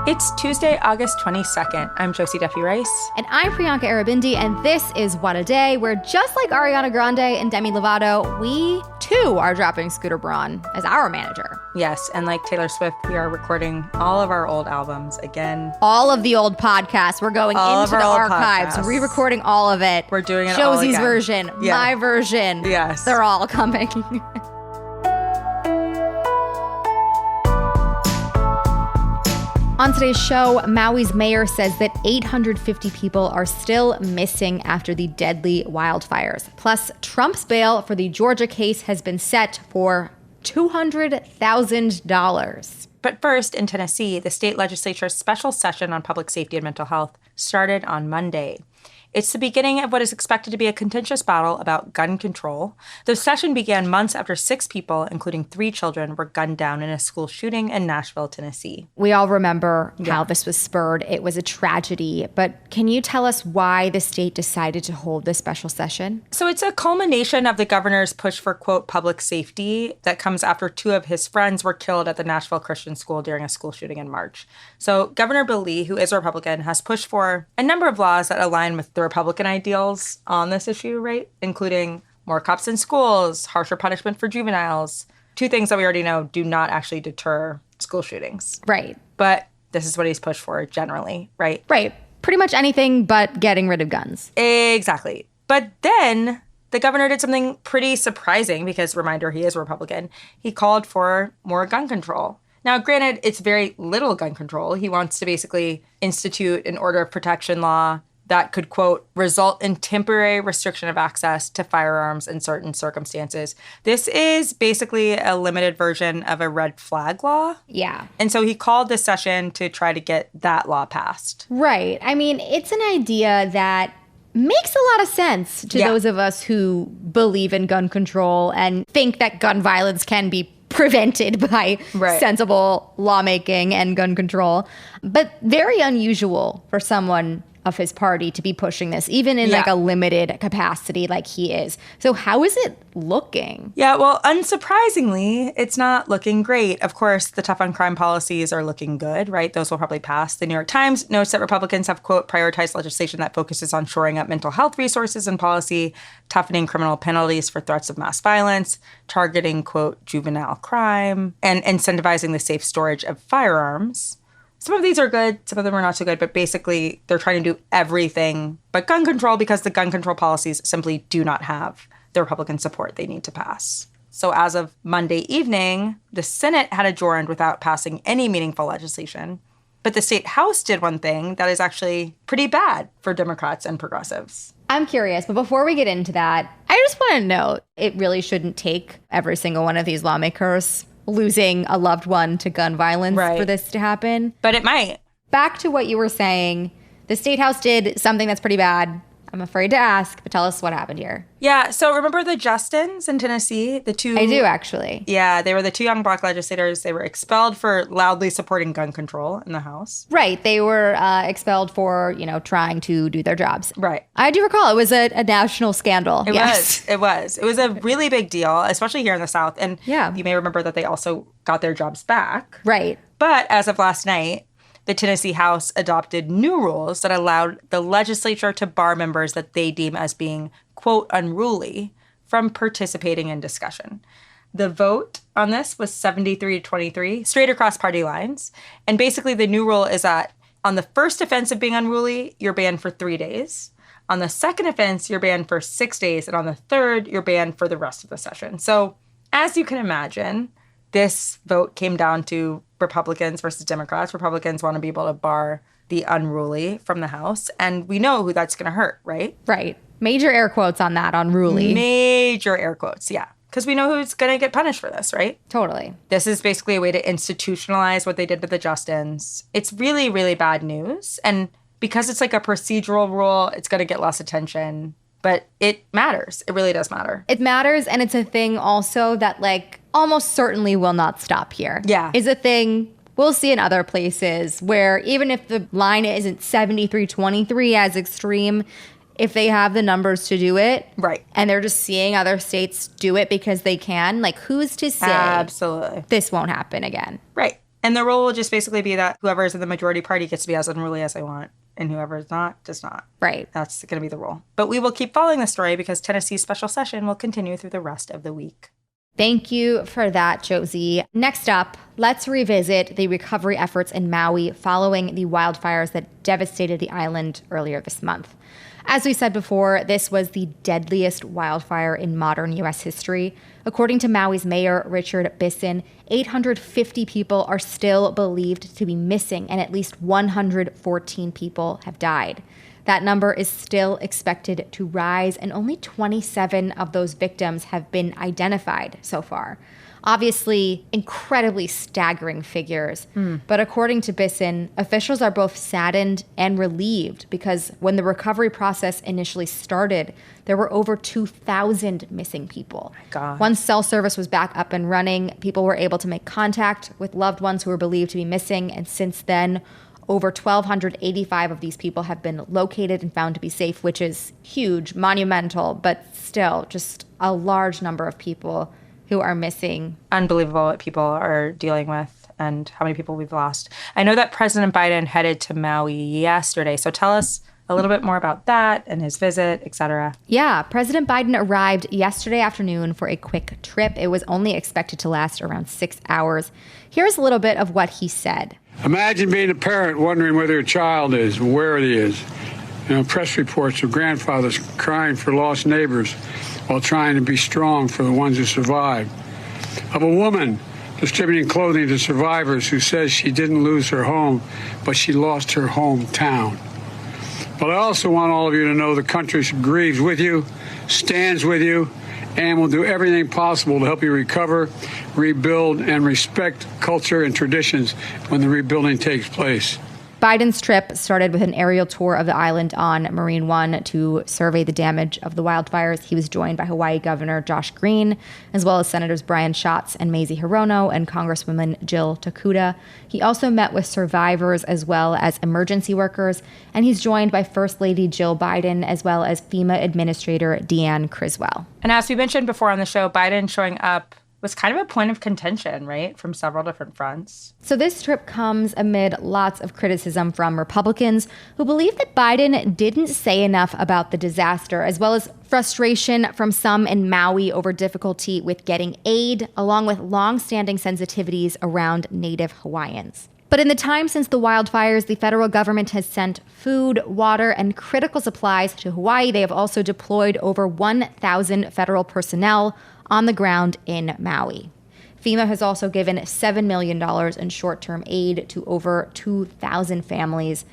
It's Tuesday, August 22nd. I'm Josie Duffy Rice. And I'm Priyanka Arabindi, and this is What a Day, where just like Ariana Grande and Demi Lovato, we too are dropping Scooter Braun as our manager. Yes, and like Taylor Swift, we are recording all of our old albums again. All of the old podcasts. We're going into the archives, re-recording all of it. We're doing it all again. Josie's version, my version. Yes. They're all coming. On today's show, Maui's mayor says that 850 people are still missing after the deadly wildfires. Plus, Trump's bail for the Georgia case has been set for $200,000. But first, in Tennessee, the state legislature's special session on public safety and mental health started on Monday. It's the beginning of what is expected to be a contentious battle about gun control. The session began months after 6 people, including 3 children, were gunned down in a school shooting in Nashville, Tennessee. We all remember how this was spurred. It was a tragedy. But can you tell us why the state decided to hold this special session? So it's a culmination of the governor's push for, quote, public safety that comes after 2 of his friends were killed at the Nashville Christian School during a school shooting in March. So Governor Bill Lee, who is a Republican, has pushed for a number of laws that align with the Republican ideals on this issue, right? Including more cops in schools, harsher punishment for juveniles. 2 things that we already know do not actually deter school shootings. Right. But this is what he's pushed for generally, right? Right. Pretty much anything but getting rid of guns. Exactly. But then the governor did something pretty surprising because, reminder, he is a Republican. He called for more gun control. Now, granted, it's very little gun control. He wants to basically institute an order of protection law that could, quote, result in temporary restriction of access to firearms in certain circumstances. This is basically a limited version of a red flag law. Yeah. And so he called this session to try to get that law passed. Right. I mean, it's an idea that makes a lot of sense to those of us who believe in gun control and think that gun violence can be prevented by sensible lawmaking and gun control. But very unusual for someone of his party to be pushing this, even in like a limited capacity like he is. So how is it looking? Yeah, well, unsurprisingly, it's not looking great. Of course, the tough on crime policies are looking good, right? Those will probably pass. The New York Times notes that Republicans have, quote, prioritized legislation that focuses on shoring up mental health resources and policy, toughening criminal penalties for threats of mass violence, targeting, quote, juvenile crime, and incentivizing the safe storage of firearms. Some of these are good, some of them are not so good, but basically they're trying to do everything but gun control because the gun control policies simply do not have the Republican support they need to pass. So as of Monday evening, the Senate had adjourned without passing any meaningful legislation. But the state House did one thing that is actually pretty bad for Democrats and progressives. I'm curious, but before we get into that, I just want to note it really shouldn't take every single one of these lawmakers losing a loved one to gun violence for this to happen. But it might. Back to what you were saying, the State House did something that's pretty bad. I'm afraid to ask, but tell us what happened here. Yeah, so remember the Justins in Tennessee? The 2... I do, actually. Yeah, they were the 2 young black legislators. They were expelled for loudly supporting gun control in the House. Right. They were expelled for, trying to do their jobs. Right. I do recall it was a national scandal. It was. It was a really big deal, especially here in the South. And you may remember that they also got their jobs back. Right. But as of last night, the Tennessee House adopted new rules that allowed the legislature to bar members that they deem as being, quote, unruly from participating in discussion. The vote on this was 73-23, straight across party lines. And basically the new rule is that on the first offense of being unruly, you're banned for 3 days. On the second offense, you're banned for 6 days. And on the third, you're banned for the rest of the session. So as you can imagine, this vote came down to Republicans versus Democrats. Republicans want to be able to bar the unruly from the House. And we know who that's going to hurt, right? Right. Major air quotes on that, unruly. Major air quotes, yeah. Because we know who's going to get punished for this, right? Totally. This is basically a way to institutionalize what they did to the Justins. It's really, really bad news. And because it's like a procedural rule, it's going to get less attention. But it matters. It really does matter. It matters. And it's a thing also that almost certainly will not stop here. Yeah. Is a thing we'll see in other places where even if the line isn't 73-23 as extreme, if they have the numbers to do it. Right. And they're just seeing other states do it because they can, who's to say absolutely this won't happen again? Right. And the rule will just basically be that whoever is in the majority party gets to be as unruly as they want, and whoever is not, does not. Right. That's going to be the rule. But we will keep following the story because Tennessee's special session will continue through the rest of the week. Thank you for that, Josie. Next up, let's revisit the recovery efforts in Maui following the wildfires that devastated the island earlier this month. As we said before, this was the deadliest wildfire in modern U.S. history. According to Maui's mayor, Richard Bisson, 850 people are still believed to be missing, and at least 114 people have died. That number is still expected to rise, and only 27 of those victims have been identified so far. Obviously, incredibly staggering figures. But according to Bisson, officials are both saddened and relieved because when the recovery process initially started, there were over 2,000 missing people. God. Once cell service was back up and running, people were able to make contact with loved ones who were believed to be missing. And since then, over 1,285 of these people have been located and found to be safe, which is huge, monumental, but still just a large number of people who are missing. Unbelievable what people are dealing with and how many people we've lost. I know that President Biden headed to Maui yesterday, so tell us a little bit more about that and his visit, etc. Yeah, President Biden arrived yesterday afternoon for a quick trip. It was only expected to last around 6 hours. Here's a little bit of what he said. Imagine being a parent wondering where their child is, where it is. Press reports of grandfathers crying for lost neighbors while trying to be strong for the ones who survived. Of a woman distributing clothing to survivors who says she didn't lose her home, but she lost her hometown. But I also want all of you to know the country grieves with you, stands with you, and will do everything possible to help you recover, rebuild, and respect culture and traditions when the rebuilding takes place. Biden's trip started with an aerial tour of the island on Marine One to survey the damage of the wildfires. He was joined by Hawaii Governor Josh Green, as well as Senators Brian Schatz and Mazie Hirono and Congresswoman Jill Takuda. He also met with survivors as well as emergency workers, and he's joined by First Lady Jill Biden as well as FEMA Administrator Deanne Criswell. And as we mentioned before on the show, Biden showing up was kind of a point of contention, right, from several different fronts. So this trip comes amid lots of criticism from Republicans who believe that Biden didn't say enough about the disaster, as well as frustration from some in Maui over difficulty with getting aid, along with long-standing sensitivities around Native Hawaiians. But in the time since the wildfires, the federal government has sent food, water, and critical supplies to Hawaii. They have also deployed over 1,000 federal personnel on the ground in Maui. FEMA has also given $7 million in short-term aid to over 2,000 families.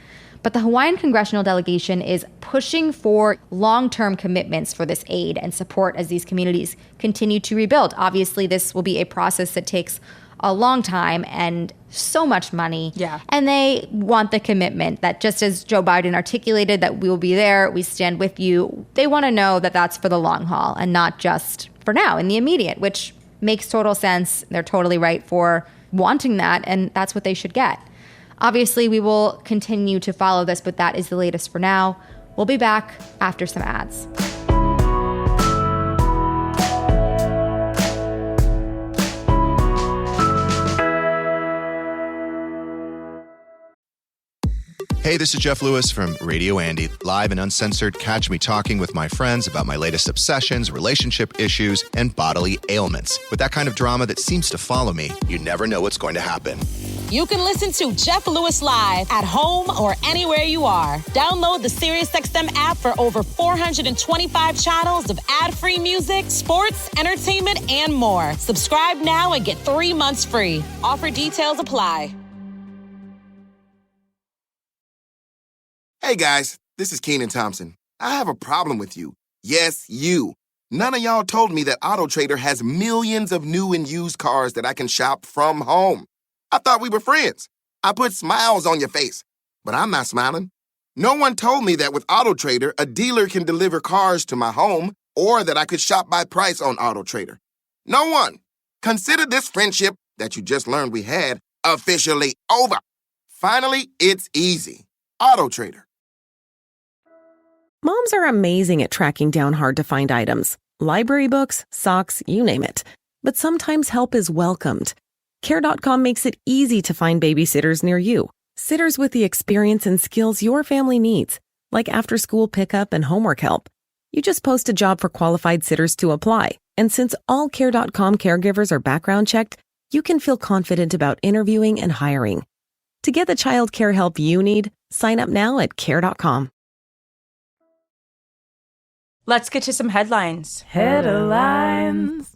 But the Hawaiian congressional delegation is pushing for long-term commitments for this aid and support as these communities continue to rebuild. Obviously, this will be a process that takes a long time and so much money. Yeah. And they want the commitment that just as Joe Biden articulated that we will be there, we stand with you, they want to know that that's for the long haul and not just for now in the immediate, which makes total sense. They're totally right for wanting that, and that's what they should get. Obviously, we will continue to follow this, but that is the latest for now. We'll be back after some ads. Hey, this is Jeff Lewis from Radio Andy, live and uncensored. Catch me talking with my friends about my latest obsessions, relationship issues, and bodily ailments. With that kind of drama that seems to follow me, you never know what's going to happen. You can listen to Jeff Lewis live at home or anywhere you are. Download the SiriusXM app for over 425 channels of ad-free music, sports, entertainment, and more. Subscribe now and get 3 months free. Offer details apply. Hey guys, this is Keenan Thompson. I have a problem with you. Yes, you. None of y'all told me that AutoTrader has millions of new and used cars that I can shop from home. I thought we were friends. I put smiles on your face, but I'm not smiling. No one told me that with AutoTrader, a dealer can deliver cars to my home or that I could shop by price on AutoTrader. No one. Consider this friendship that you just learned we had officially over. Finally, it's easy. AutoTrader. Moms are amazing at tracking down hard-to-find items. Library books, socks, you name it. But sometimes help is welcomed. Care.com makes it easy to find babysitters near you. Sitters with the experience and skills your family needs, like after-school pickup and homework help. You just post a job for qualified sitters to apply. And since all Care.com caregivers are background checked, you can feel confident about interviewing and hiring. To get the child care help you need, sign up now at Care.com. Let's get to some headlines. Headlines.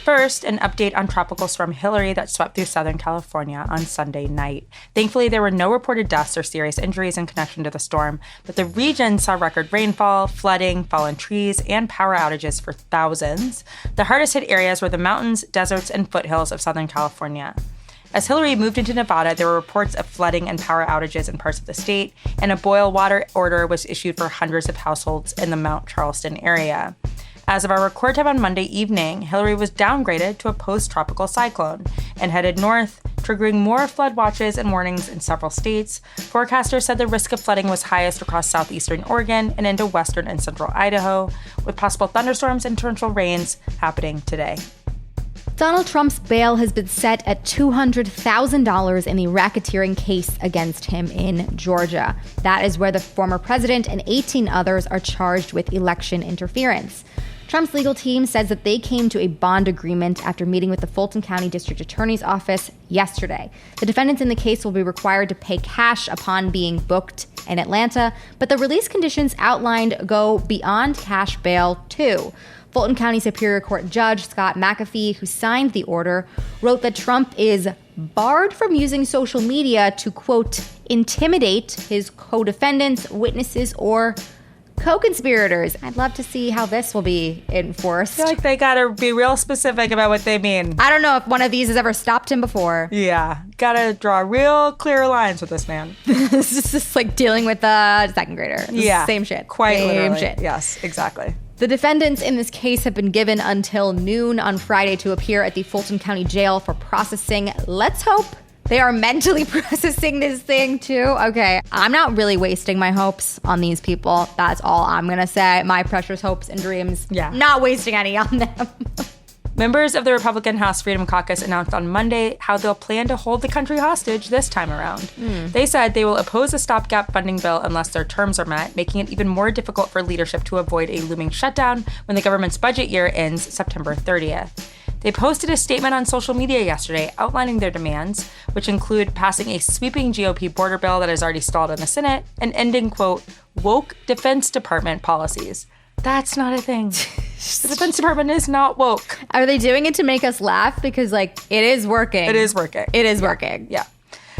First, an update on Tropical Storm Hilary that swept through Southern California on Sunday night. Thankfully, there were no reported deaths or serious injuries in connection to the storm, but the region saw record rainfall, flooding, fallen trees, and power outages for thousands. The hardest hit areas were the mountains, deserts, and foothills of Southern California. As Hilary moved into Nevada, there were reports of flooding and power outages in parts of the state, and a boil water order was issued for hundreds of households in the Mount Charleston area. As of our record time on Monday evening, Hilary was downgraded to a post-tropical cyclone and headed north, triggering more flood watches and warnings in several states. Forecasters said the risk of flooding was highest across southeastern Oregon and into western and central Idaho, with possible thunderstorms and torrential rains happening today. Donald Trump's bail has been set at $200,000 in the racketeering case against him in Georgia. That is where the former president and 18 others are charged with election interference. Trump's legal team says that they came to a bond agreement after meeting with the Fulton County District Attorney's Office yesterday. The defendants in the case will be required to pay cash upon being booked in Atlanta, but the release conditions outlined go beyond cash bail too. Fulton County Superior Court Judge Scott McAfee, who signed the order, wrote that Trump is barred from using social media to, quote, intimidate his co-defendants, witnesses, or co-conspirators. I'd love to see how this will be enforced. I feel like they gotta be real specific about what they mean. I don't know if one of these has ever stopped him before. Yeah, gotta draw real clear lines with this man. This is just like dealing with a second grader. Yeah. Same shit. Quite Same literally. shit. Yes, exactly. The defendants in this case have been given until noon on Friday to appear at the Fulton County Jail for processing. Let's hope they are mentally processing this thing too. Okay, I'm not really wasting my hopes on these people. That's all I'm gonna say. My precious hopes and dreams. Yeah. Not wasting any on them. Members of the Republican House Freedom Caucus announced on Monday how they'll plan to hold the country hostage this time around. They said they will oppose a stopgap funding bill unless their terms are met, making it even more difficult for leadership to avoid a looming shutdown when the government's budget year ends September 30th. They posted a statement on social media yesterday outlining their demands, which include passing a sweeping GOP border bill that has already stalled in the Senate and ending, quote, woke Defense Department policies. That's not a thing. The Defense Department is not woke. Are they doing it to make us laugh? Because, like, it is working. It is working. It is working. Yeah.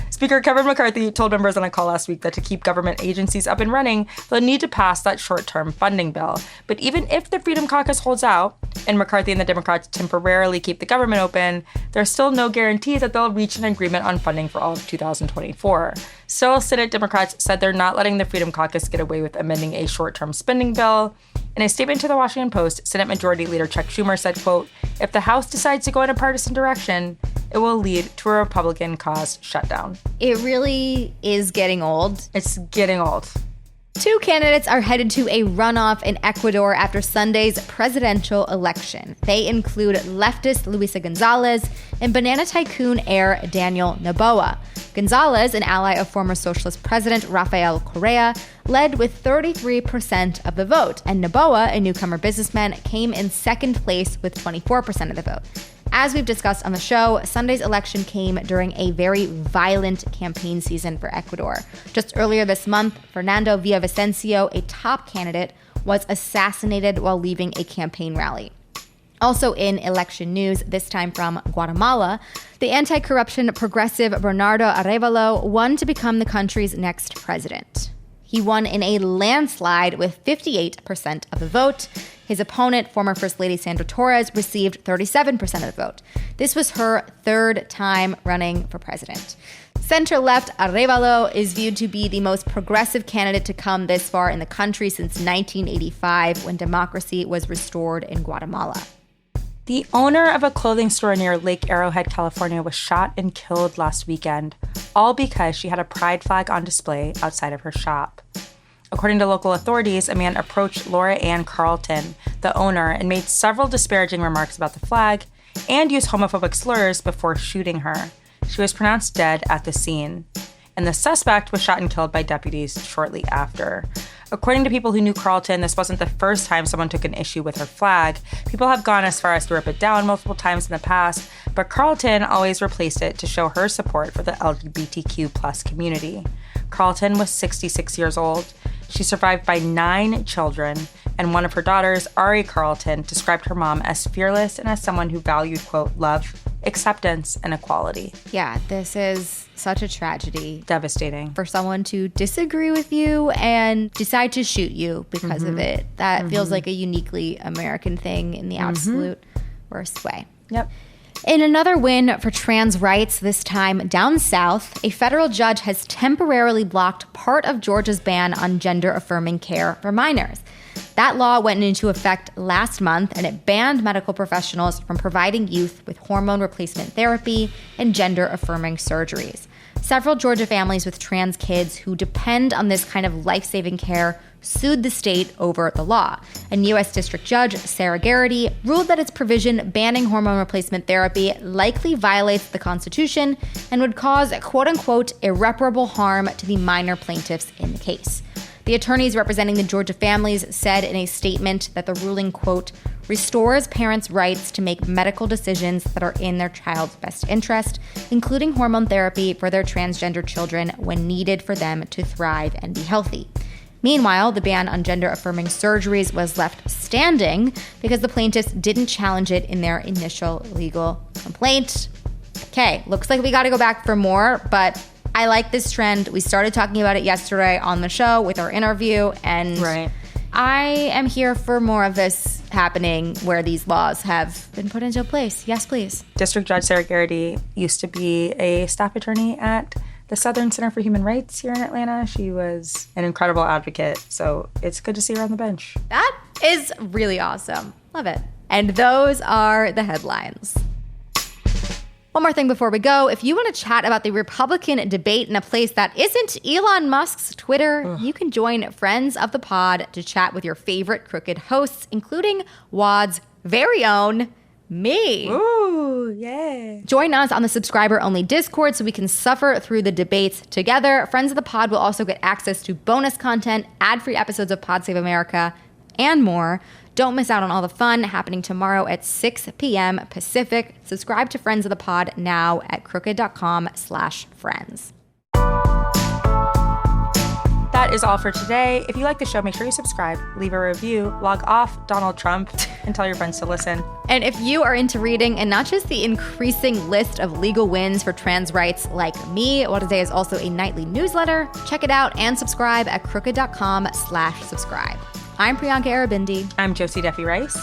Speaker Kevin McCarthy told members on a call last week that to keep government agencies up and running, they'll need to pass that short-term funding bill. But even if the Freedom Caucus holds out, and McCarthy and the Democrats temporarily keep the government open, there's still no guarantee that they'll reach an agreement on funding for all of 2024. Still, Senate Democrats said they're not letting the Freedom Caucus get away with amending a short-term spending bill. In a statement to the Washington Post, Senate Majority Leader Chuck Schumer said, quote, if the House decides to go in a partisan direction, it will lead to a Republican-caused shutdown. It really is getting old. It's getting old. 2 candidates are headed to a runoff in Ecuador after Sunday's presidential election. They include leftist Luisa Gonzalez and banana tycoon heir Daniel Noboa. Gonzalez, an ally of former socialist president Rafael Correa, led with 33% of the vote, and Noboa, a newcomer businessman, came in second place with 24% of the vote. As we've discussed on the show, Sunday's election came during a very violent campaign season for Ecuador. Just earlier this month, Fernando Villavicencio, a top candidate, was assassinated while leaving a campaign rally. Also in election news, this time from Guatemala, the anti-corruption progressive Bernardo Arévalo won to become the country's next president. He won in a landslide with 58% of the vote. His opponent, former First Lady Sandra Torres, received 37% of the vote. This was her third time running for president. Center-left Arévalo is viewed to be the most progressive candidate to come this far in the country since 1985, when democracy was restored in Guatemala. The owner of a clothing store near Lake Arrowhead, California, was shot and killed last weekend, all because she had a pride flag on display outside of her shop. According to local authorities, a man approached Laura Ann Carlton, the owner, and made several disparaging remarks about the flag and used homophobic slurs before shooting her. She was pronounced dead at the scene, and the suspect was shot and killed by deputies shortly after. According to people who knew Carlton, this wasn't the first time someone took an issue with her flag. People have gone as far as to rip it down multiple times in the past, but Carlton always replaced it to show her support for the LGBTQ+ community. Carlton was 66 years old. She's survived by 9 children, and one of her daughters, Ari Carlton, described her mom as fearless and as someone who valued, quote, love, acceptance, and equality. Yeah, this is such a tragedy. Devastating. For someone to disagree with you and decide to shoot you because of it. That feels like a uniquely American thing in the absolute worst way. Yep. In another win for trans rights, this time down south, a federal judge has temporarily blocked part of Georgia's ban on gender-affirming care for minors. That law went into effect last month, and it banned medical professionals from providing youth with hormone replacement therapy and gender-affirming surgeries. Several Georgia families with trans kids who depend on this kind of life-saving care sued the state over the law. And U.S. District Judge Sarah Garrity ruled that its provision banning hormone replacement therapy likely violates the Constitution and would cause, quote-unquote, irreparable harm to the minor plaintiffs in the case. The attorneys representing the Georgia families said in a statement that the ruling, quote, restores parents' rights to make medical decisions that are in their child's best interest, including hormone therapy for their transgender children when needed for them to thrive and be healthy. Meanwhile, the ban on gender-affirming surgeries was left standing because the plaintiffs didn't challenge it in their initial legal complaint. Okay, looks like we got to go back for more, but I like this trend. We started talking about it yesterday on the show with our interview, and I am here for more of this happening where these laws have been put into place. Yes, please. District Judge Sarah Garrity used to be a staff attorney at the Southern Center for Human Rights here in Atlanta. She was an incredible advocate, so it's good to see her on the bench. That is really awesome. Love it. And those are the headlines. One more thing before we go. If you want to chat about the Republican debate in a place that isn't Elon Musk's Twitter, you can join Friends of the Pod to chat with your favorite crooked hosts, including WAD's very own me. Ooh, yeah. Join us on the subscriber-only Discord so we can suffer through the debates together. Friends of the Pod will also get access to bonus content, ad-free episodes of Pod Save America, and more. Don't miss out on all the fun happening tomorrow at 6 p.m. Pacific. Subscribe to Friends of the Pod now at crooked.com/friends. That is all for today. If you like the show, make sure you subscribe, leave a review, log off Donald Trump, and tell your friends to listen. And if you are into reading and not just the increasing list of legal wins for trans rights like me, What a Day is also a nightly newsletter. Check it out and subscribe at crooked.com/subscribe. I'm Priyanka Arabindi. I'm Josie Duffy Rice.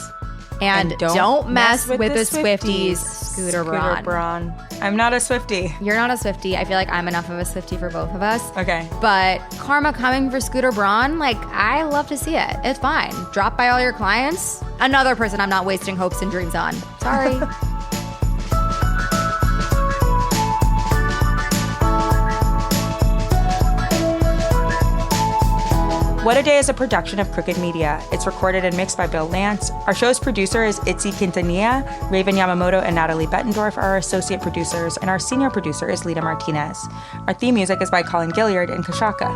And don't mess with the Swifties, Scooter Braun. I'm not a Swiftie. You're not a Swiftie. I feel like I'm enough of a Swiftie for both of us. Okay. But karma coming for Scooter Braun, like, I love to see it. It's fine. Dropped by all your clients. Another person I'm not wasting hopes and dreams on. Sorry. What a Day is a production of Crooked Media. It's recorded and mixed by Bill Lance. Our show's producer is Itzy Quintanilla. Raven Yamamoto and Natalie Bettendorf are our associate producers, and our senior producer is Lita Martinez. Our theme music is by Colin Gilliard and Kashaka.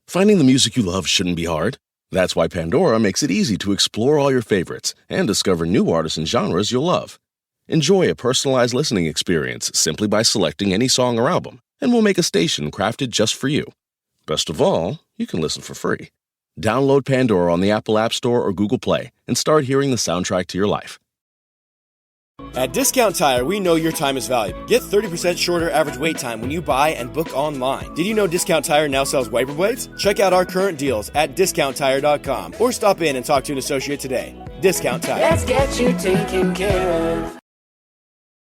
Finding the music you love shouldn't be hard. That's why Pandora makes it easy to explore all your favorites and discover new artists and genres you'll love. Enjoy a personalized listening experience simply by selecting any song or album, and we'll make a station crafted just for you. Best of all, you can listen for free. Download Pandora on the Apple App Store or Google Play and start hearing the soundtrack to your life. At Discount Tire, we know your time is valuable. Get 30% shorter average wait time when you buy and book online. Did you know Discount Tire now sells wiper blades? Check out our current deals at discounttire.com or stop in and talk to an associate today. Discount Tire. Let's get you taken care of.